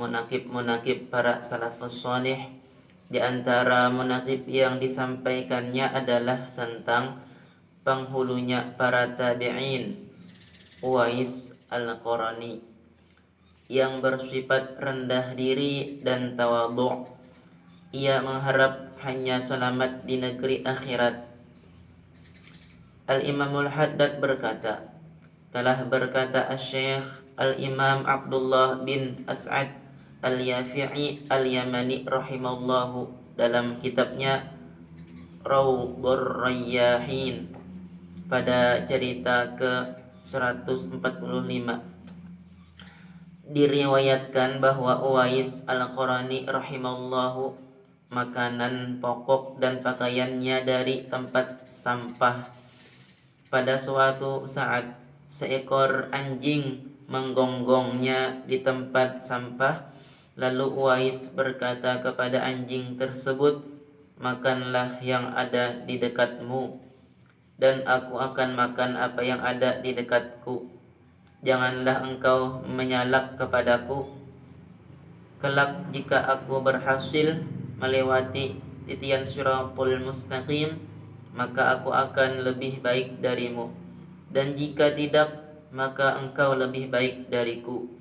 munakib para salafus salih. Di antara munakib yang disampaikannya adalah tentang penghulunya para tabi'in, Uwais Al-Qarani, yang bersifat rendah diri dan tawadhu'. Ia mengharap hanya selamat di negeri akhirat. Al-Imamul Haddad berkata, telah berkata Asy-Syaikh Al-Imam Abdullah bin As'ad Al-Yafi'i Al-Yamani rahimallahu dalam kitabnya Rawdur Rayyahin pada cerita ke-145, diriwayatkan bahwa Uwais Al-Qarani rahimallahu makanan pokok dan pakaiannya dari tempat sampah. Pada suatu saat, seekor anjing menggonggongnya di tempat sampah. Lalu Uwais berkata kepada anjing tersebut, "Makanlah yang ada di dekatmu, dan aku akan makan apa yang ada di dekatku. Janganlah engkau menyalak kepadaku. Kelak jika aku berhasil melewati titian Shirathul Mustaqim, maka aku akan lebih baik darimu, dan jika tidak, maka engkau lebih baik dariku."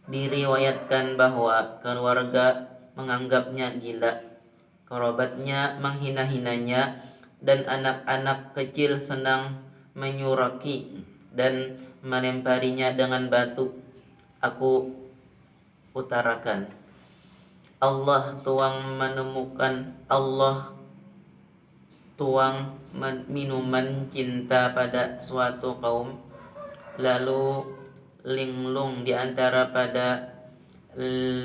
Diriwayatkan bahwa keluarga menganggapnya gila, kerabatnya menghina-hinanya, dan anak-anak kecil senang menyuraki dan melemparinya dengan batu. Aku utarakan, Allah tuang minuman cinta pada suatu kaum, lalu linglung di antara pada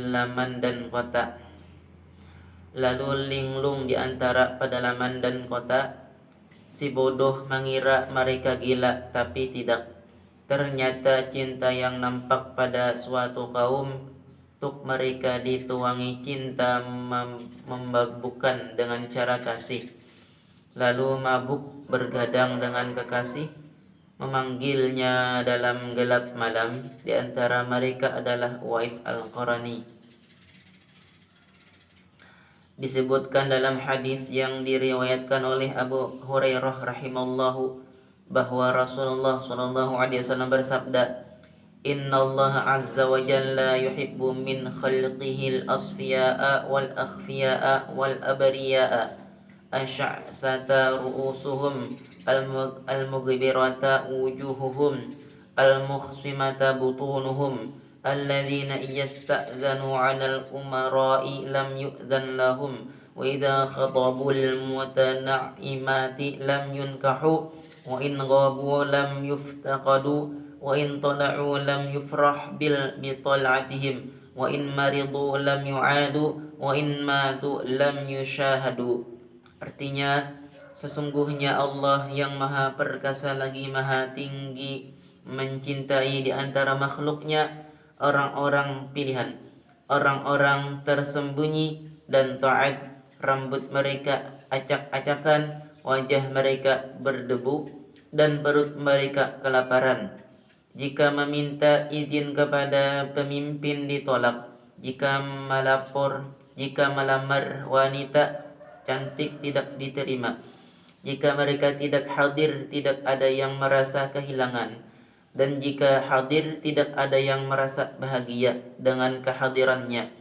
laman dan kota. Si bodoh mengira mereka gila, tapi tidak. Ternyata cinta yang nampak pada suatu kaum, untuk mereka dituangi cinta membabukkan dengan cara kasih. Lalu mabuk bergadang dengan kekasih, memanggilnya dalam gelap malam. Di antara mereka adalah Uwais Al-Qarani. Disebutkan dalam hadis yang diriwayatkan oleh Abu Hurairah rahimallahu bahwa Rasulullah sallallahu alaihi wasallam bersabda, "Innallaha azza wa jalla yuhibbu min khalqihi al-asfiya'a wal akhfiya'a wal abriya'a asy'asata ru'usuhum al-mughbirata wujuhuhum al-mukhsimata butunuhum alladzina yasta'zanu 'alal umara'i lam yu'zan lahum wa idza khatabul mutana'imati lam yunkahu wa in ghabu lam yuftaqadu wa in tala'u lam yufrah bital'atihim wa in maridu lam yu'adu wa in matu lam yushahadu." Artinya, sesungguhnya Allah yang maha perkasa lagi maha tinggi mencintai di antara makhluknya orang-orang pilihan, orang-orang tersembunyi dan taat. Rambut mereka acak-acakan, wajah mereka berdebu, dan perut mereka kelaparan. Jika meminta izin kepada pemimpin ditolak. Jika melamar wanita cantik tidak diterima. Jika mereka tidak hadir, tidak ada yang merasa kehilangan. Dan jika hadir, tidak ada yang merasa bahagia dengan kehadirannya.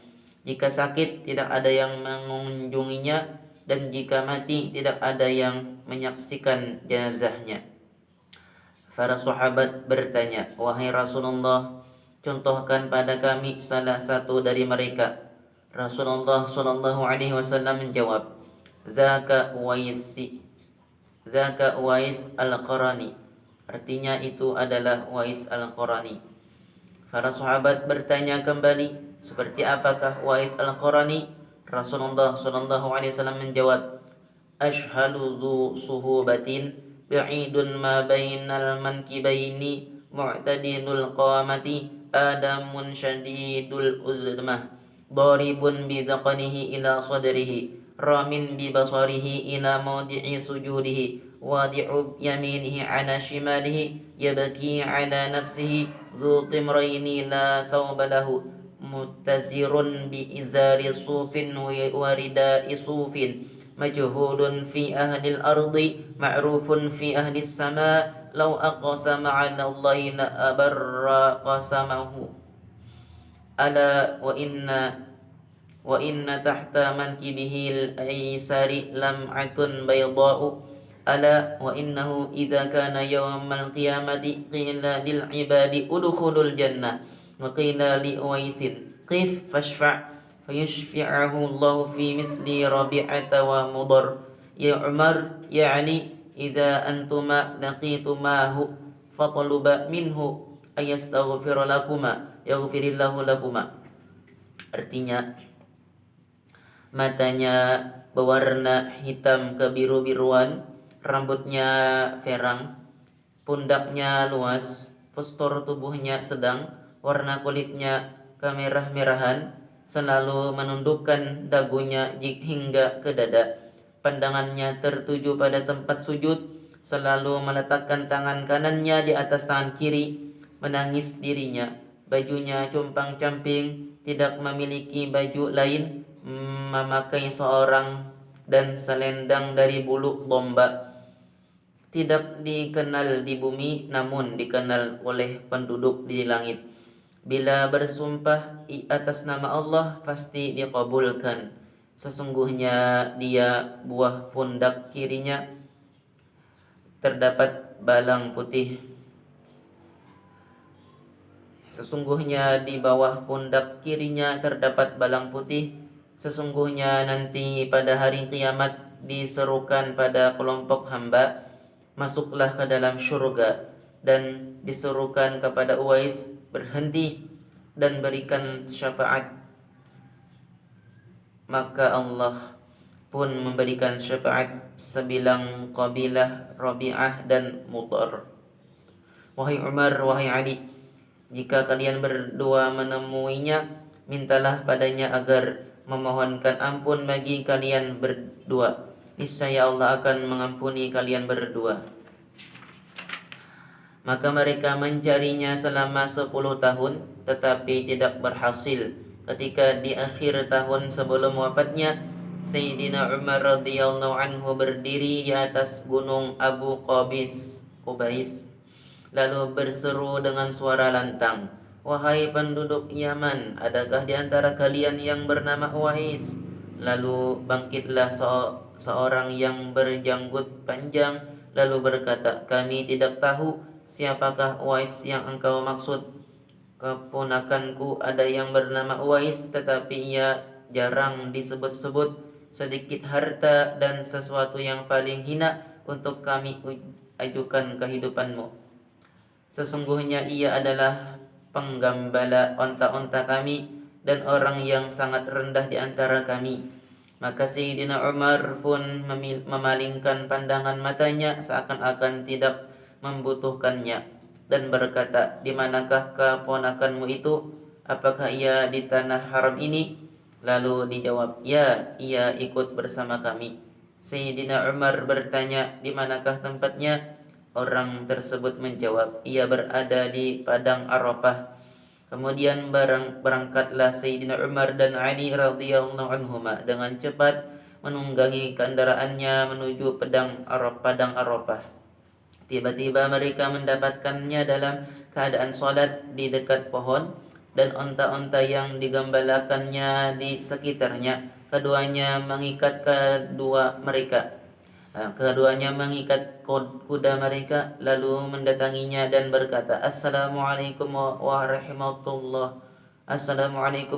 Jika sakit, tidak ada yang mengunjunginya. Dan jika mati, tidak ada yang menyaksikan jenazahnya. Para sahabat bertanya, "Wahai Rasulullah, contohkan pada kami salah satu dari mereka." Rasulullah sallallahu alaihi wasallam menjawab, Zaka Uwais Al-Qarani." Artinya itu adalah Uwais Al-Qarani. Para sahabat bertanya kembali, "Seperti apakah Uwais Al-Qarani?" Rasulullah sallallahu alaihi wasallam menjawab, "Ashhalu dhu suhubatin, ba'idun ma bainal mankibaini, mu'tadinul qamati, adamun syadidul uzmah, daribun bidaqanihi ila sadrihi, ramin bibasarihi ila mawdi'i sujudihi, wadi'u yaminihi ala shimalihi, yabki ala nafsihi, dhu timraini la thawba lahu, muttazirun bi izari sufin wa ridai sufin majhulun fi ahli al-ardi ma'rufun fi ahli as-sama law aqsama 'ala Allahi la abarra qasamahu ala wa inna tahta mankibihi al-aysari lam'atun bayda'u ala wa innahu idza kana yawmal qiyamati qila lil ibadi udkhulul jannah wa qila li uwaisin qif fashfa' fayushfi'ahu Allah fi misli rabi'ata wa mudar ya Umar ya Ali idza antuma laqitumahu fatluba minhu ayastaghfir lakuma yaghfirillahu lakuma. Artinya, matanya berwarna hitam kebiru-biruan, rambutnya verang, pundaknya luas, postur tubuhnya sedang, warna kulitnya kemerah-merahan, selalu menundukkan dagunya hingga ke dada. Pandangannya tertuju pada tempat sujud, selalu meletakkan tangan kanannya di atas tangan kiri, menangis dirinya. Bajunya compang-camping, tidak memiliki baju lain, memakai seorang dan selendang dari bulu domba. Tidak dikenal di bumi, namun dikenal oleh penduduk di langit. Bila bersumpah atas nama Allah, pasti dikabulkan. Sesungguhnya dia buah pundak kirinya terdapat balang putih. Sesungguhnya di bawah pundak kirinya terdapat balang putih. Sesungguhnya nanti pada hari kiamat diserukan pada kelompok hamba, masuklah ke dalam syurga, dan diserukan kepada Uwais, berhenti dan berikan syafaat. Maka Allah pun memberikan syafaat sebilang kabilah Rabi'ah dan Mudar. Wahai Umar, wahai Ali, jika kalian berdua menemuinya, mintalah padanya agar memohonkan ampun bagi kalian berdua. Niscaya Allah akan mengampuni kalian berdua. Maka mereka mencarinya selama 10 tahun, tetapi tidak berhasil. Ketika di akhir tahun sebelum wafatnya, Sayyidina Umar radhiyallahu anhu berdiri di atas gunung Abu Qubais, lalu berseru dengan suara lantang, "Wahai penduduk Yaman, adakah di antara kalian yang bernama Uwais?" Lalu bangkitlah seorang yang berjanggut panjang, lalu berkata, "Kami tidak tahu siapakah Uwais yang engkau maksud. Keponakanku ada yang bernama Uwais, tetapi ia jarang disebut-sebut. Sedikit harta dan sesuatu yang paling hina untuk kami ajukan kehidupanmu. Sesungguhnya ia adalah penggembala onta-onta kami dan orang yang sangat rendah di antara kami." Maka Sayyidina Umar pun memalingkan pandangan matanya seakan-akan tidak membutuhkannya dan berkata, "Di manakah keponakanmu itu? Apakah ia di tanah haram ini?" Lalu dijawab, "Ya, ia ikut bersama kami." Sayyidina Umar bertanya, "Di manakah tempatnya?" Orang tersebut menjawab, "Ia berada di padang Arafah." Kemudian berangkatlah Sayyidina Umar dan Ali radhiyallahu anhuma dengan cepat menunggangi kendaraannya menuju padang Arafah. Tiba-tiba mereka mendapatkannya dalam keadaan salat di dekat pohon dan onta-onta yang digembalakannya di sekitarnya. Keduanya mengikat kuda mereka, lalu mendatanginya dan berkata, Assalamualaikum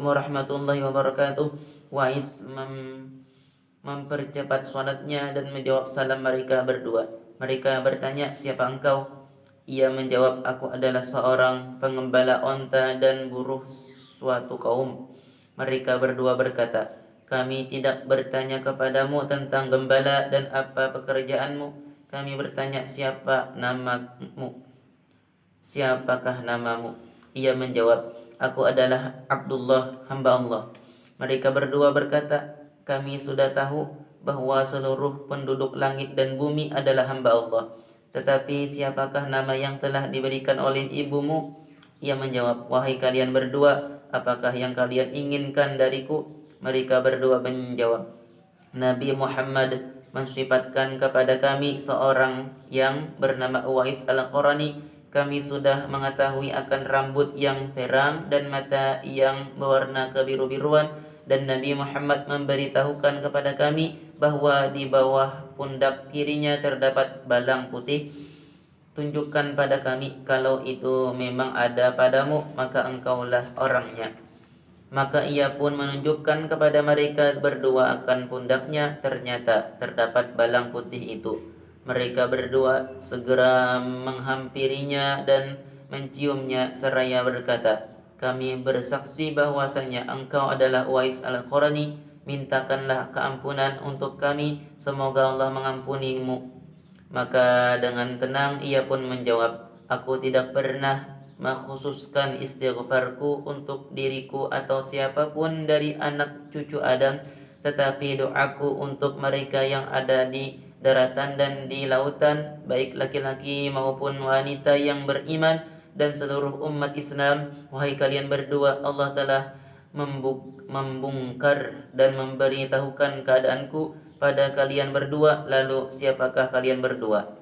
warahmatullahi wabarakatuh." Wais mempercepat salatnya dan menjawab salam mereka berdua. Mereka bertanya, "Siapa engkau?" Ia menjawab, "Aku adalah seorang pengembala onta dan buruh suatu kaum." Mereka berdua berkata, "Kami tidak bertanya kepadamu tentang gembala dan apa pekerjaanmu. Kami bertanya, siapakah namamu?" Ia menjawab, "Aku adalah Abdullah, hamba Allah." Mereka berdua berkata, "Kami sudah tahu bahwa seluruh penduduk langit dan bumi adalah hamba Allah. Tetapi siapakah nama yang telah diberikan oleh ibumu?" Ia menjawab, "Wahai kalian berdua, apakah yang kalian inginkan dariku? Mereka berdua menjawab, Nabi Muhammad mensifatkan kepada kami seorang yang bernama Uwais al-Qarani. Kami sudah mengetahui akan rambut yang terang dan mata yang berwarna kebiru-biruan, dan Nabi Muhammad memberitahukan kepada kami bahwa di bawah pundak kirinya terdapat balang putih. Tunjukkan pada kami kalau itu memang ada padamu, maka engkaulah orangnya. Maka ia pun menunjukkan kepada mereka berdua akan pundaknya. Ternyata terdapat balang putih itu. Mereka berdua segera menghampirinya dan menciumnya seraya berkata, kami bersaksi bahwasanya engkau adalah Uwais al-Qarani. Mintakanlah keampunan untuk kami, semoga Allah mengampunimu. Maka dengan tenang ia pun menjawab, aku tidak pernah mengkhususkan istighfarku untuk diriku atau siapapun dari anak cucu Adam, tetapi doaku untuk mereka yang ada di daratan dan di lautan, baik laki-laki maupun wanita yang beriman, dan seluruh umat Islam. Wahai kalian berdua, Allah telah membongkar dan memberitahukan keadaanku pada kalian berdua. Lalu siapakah kalian berdua?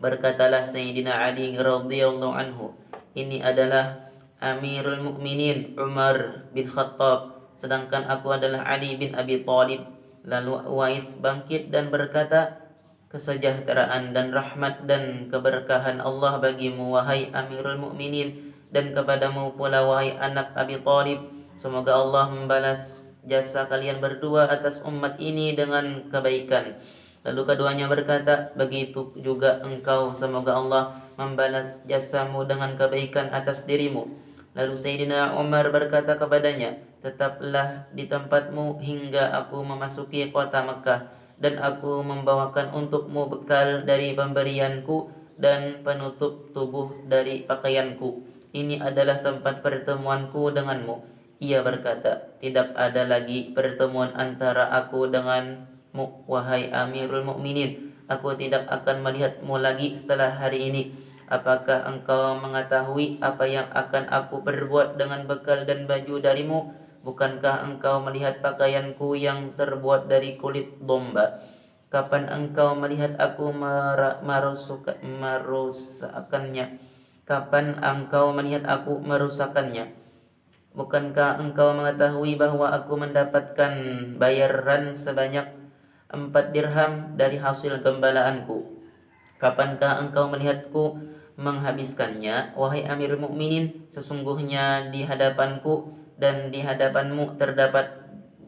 Berkatalah Sayyidina Ali radhiyallahu anhu, ini adalah Amirul Mukminin Umar bin Khattab, sedangkan aku adalah Ali bin Abi Thalib. Lalu Uwais bangkit dan berkata, kesejahteraan dan rahmat dan keberkahan Allah bagimu wahai Amirul Mukminin, dan kepadamu pula wahai anak Abi Thalib. Semoga Allah membalas jasa kalian berdua atas umat ini dengan kebaikan. Lalu keduanya berkata, begitu juga engkau, semoga Allah membalas jasamu dengan kebaikan atas dirimu. Lalu Sayyidina Umar berkata kepadanya, tetaplah di tempatmu hingga aku memasuki kota Mekah, dan aku membawakan untukmu bekal dari pemberianku dan penutup tubuh dari pakaianku. Ini adalah tempat pertemuanku denganmu. Ia berkata, tidak ada lagi pertemuan antara aku denganmu, wahai Amirul Mukminin. Aku tidak akan melihatmu lagi setelah hari ini. Apakah engkau mengetahui apa yang akan aku perbuat dengan bekal dan baju darimu? Bukankah engkau melihat pakaianku yang terbuat dari kulit domba? Kapan engkau melihat aku merusakkannya? Kapan engkau melihat aku merusakkannya? Bukankah engkau mengetahui bahwa aku mendapatkan bayaran sebanyak 4 dirham dari hasil gembalaanku? Kapankah engkau melihatku menghabiskannya, wahai Amirul Mukminin? Sesungguhnya di hadapanku dan di hadapanmu terdapat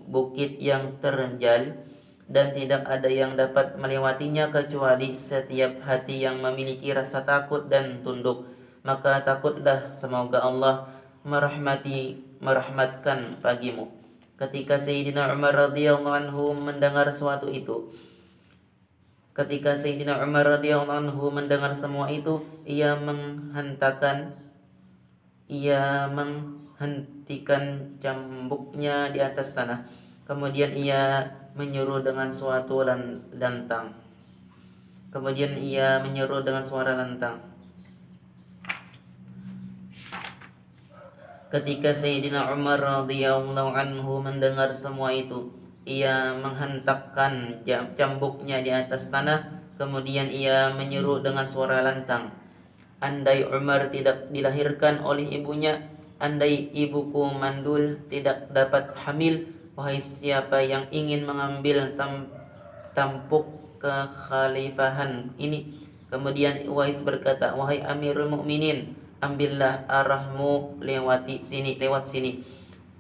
bukit yang terjal, dan tidak ada yang dapat melewatinya kecuali setiap hati yang memiliki rasa takut dan tunduk. Maka takutlah, semoga Allah merahmatkan bagimu. Ketika Sayyidina Umar radhiyallahu anhu mendengar semua itu, ia menghentikan cambuknya di atas tanah. Kemudian ia menyeru dengan suara lantang. Ketika Sayyidina Umar radhiyallahu anhu mendengar semua itu, ia menghentakkan cambuknya di atas tanah. Kemudian ia menyeru dengan suara lantang, andai Umar tidak dilahirkan oleh ibunya, andai ibuku mandul tidak dapat hamil, wahai siapa yang ingin mengambil tampuk kekhalifahan ini? Kemudian Uwais berkata, wahai Amirul Mukminin, ambillah arahmu lewat sini,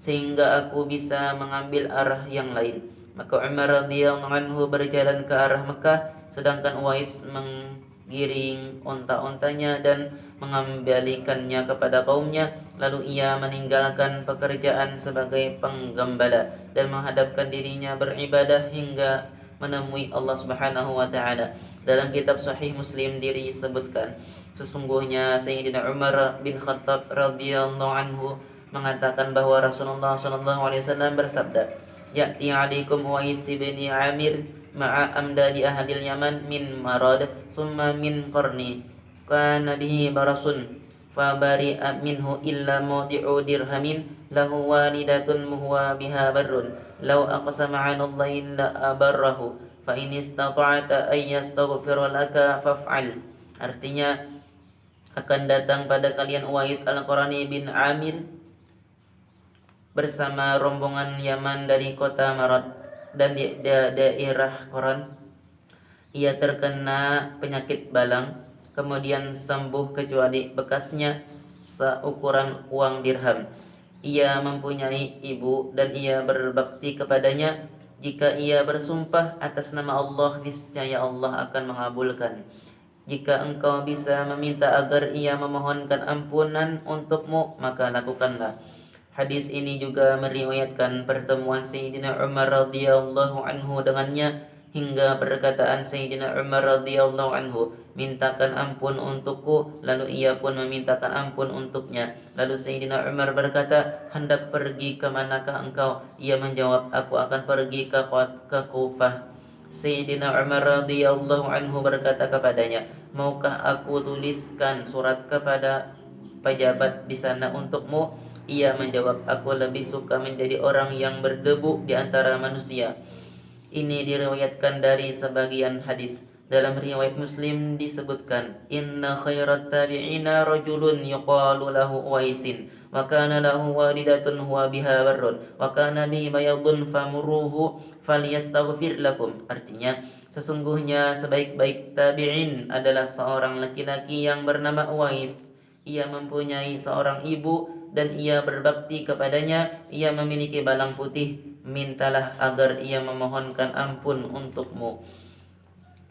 sehingga aku bisa mengambil arah yang lain. Maka Umar radhiyallahu anhu berjalan ke arah Mekah, sedangkan Uwais menggiring onta-ontanya dan mengembalikannya kepada kaumnya. Lalu ia meninggalkan pekerjaan sebagai penggembala dan menghadapkan dirinya beribadah hingga menemui Allah Subhanahu wa taala. Dalam kitab Sahih Muslim disebutkan, sesungguhnya Sayyidina Umar bin Khattab radhiyallahu anhu mengatakan bahwa Rasulullah sallallahu alaihi wasallam bersabda, "Ya'ti 'alaikum Uwais bin Amir ma'a amdadi ahlil Yaman min marad summa min qarni kana bihi barasun fa bari'a minhu illa mawdi'u dirhamin lahu walidatun huwa biha barrun law aqsama 'ala Allahi la abarrahu fa in istata'ta ay yastaghfira laka faf'al. Artinya, akan datang pada kalian Uwais Al-Qarani bin Amir bersama rombongan Yaman dari kota Marat dan di daerah Qoran. Ia terkena penyakit balang, kemudian sembuh kecuali bekasnya seukuran uang dirham. Ia mempunyai ibu dan ia berbakti kepadanya. Jika ia bersumpah atas nama Allah, niscaya Allah akan mengabulkan. Jika engkau bisa meminta agar ia memohonkan ampunan untukmu, maka lakukanlah. Hadis ini juga meriwayatkan pertemuan Sayyidina Umar radhiyallahu anhu dengannya, hingga perkataan Sayyidina Umar radhiyallahu anhu, mintakan ampun untukku, lalu ia pun memintakan ampun untuknya. Lalu Sayyidina Umar berkata, hendak pergi ke manakah engkau? Ia menjawab, aku akan pergi ke Kufah. Sayyidina Umar radhiyallahu anhu berkata kepadanya, maukah aku tuliskan surat kepada pejabat di sana untukmu? Ia menjawab, aku lebih suka menjadi orang yang berdebu di antara manusia. Ini diriwayatkan dari sebagian hadis. Dalam riwayat Muslim disebutkan, inna khairat tabi'ina rajulun yuqalu lahu Uwaisin wa kana lahu walidatun huwa biha barrun wa kana bi bayadun famuruhu falyastaghfir lakum. Artinya, sesungguhnya sebaik-baik tabi'in adalah seorang laki-laki yang bernama Uwais. Ia mempunyai seorang ibu dan ia berbakti kepadanya. Ia memiliki balang putih. Mintalah agar ia memohonkan ampun untukmu.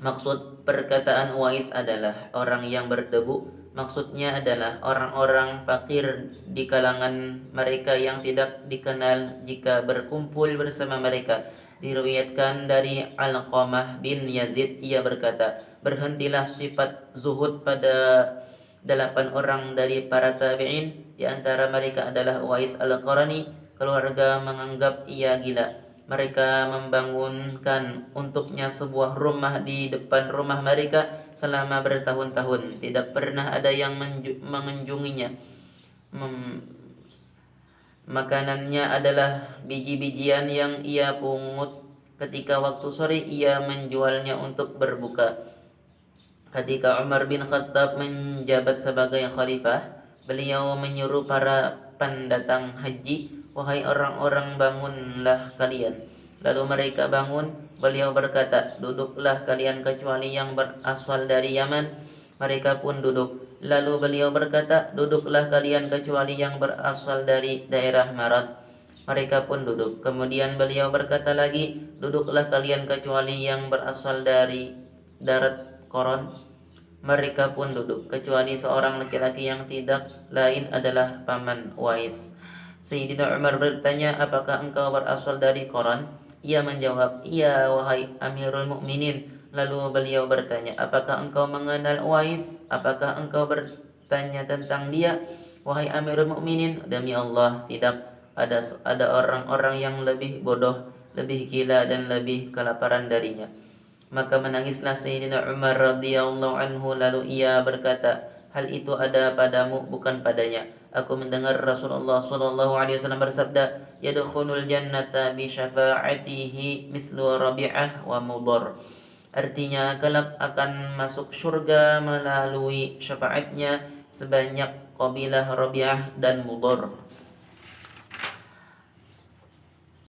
Maksud perkataan Uwais adalah orang yang berdebu. Maksudnya adalah orang-orang fakir di kalangan mereka yang tidak dikenal jika berkumpul bersama mereka. Diriwayatkan dari Alqamah bin Yazid, ia berkata, berhentilah sifat zuhud pada 8 orang dari para tabi'in. Di antara mereka adalah Uwais Al-Qarani. Keluarga menganggap ia gila. Mereka membangunkan untuknya sebuah rumah di depan rumah mereka selama bertahun-tahun. Tidak pernah ada yang mengunjunginya. Makanannya adalah biji-bijian yang ia pungut. Ketika waktu sore ia menjualnya untuk berbuka. Ketika Umar bin Khattab menjabat sebagai khalifah, beliau menyuruh para pendatang haji, wahai orang-orang, bangunlah kalian. Lalu mereka bangun. Beliau berkata, duduklah kalian kecuali yang berasal dari Yaman. Mereka pun duduk. Lalu beliau berkata, duduklah kalian kecuali yang berasal dari daerah Marat. Mereka pun duduk. Kemudian beliau berkata lagi, duduklah kalian kecuali yang berasal dari darat Qoron. Mereka pun duduk, kecuali seorang laki-laki yang tidak lain adalah paman Uwais. Sayyidina Umar bertanya, apakah engkau berasal dari Qoron? Ia menjawab, iya wahai Amirul Mukminin. Lalu beliau bertanya, apakah engkau mengenal Uwais? Apakah engkau bertanya tentang dia? Wahai Amirul Mukminin, demi Allah, tidak. Ada orang-orang yang lebih bodoh, lebih gila dan lebih kelaparan darinya. Maka menangislah Sayyidina Umar radhiyallahu anhu, lalu ia berkata, hal itu ada padamu, bukan padanya. Aku mendengar Rasulullah sallallahu alaihi wasallam bersabda, yadkhulul jannata bi syafa'atihi mislu Rabi'ah wa Mudhar. Artinya, kelak akan masuk surga melalui syafaatnya sebanyak kabilah Rabi'ah dan Mudhar.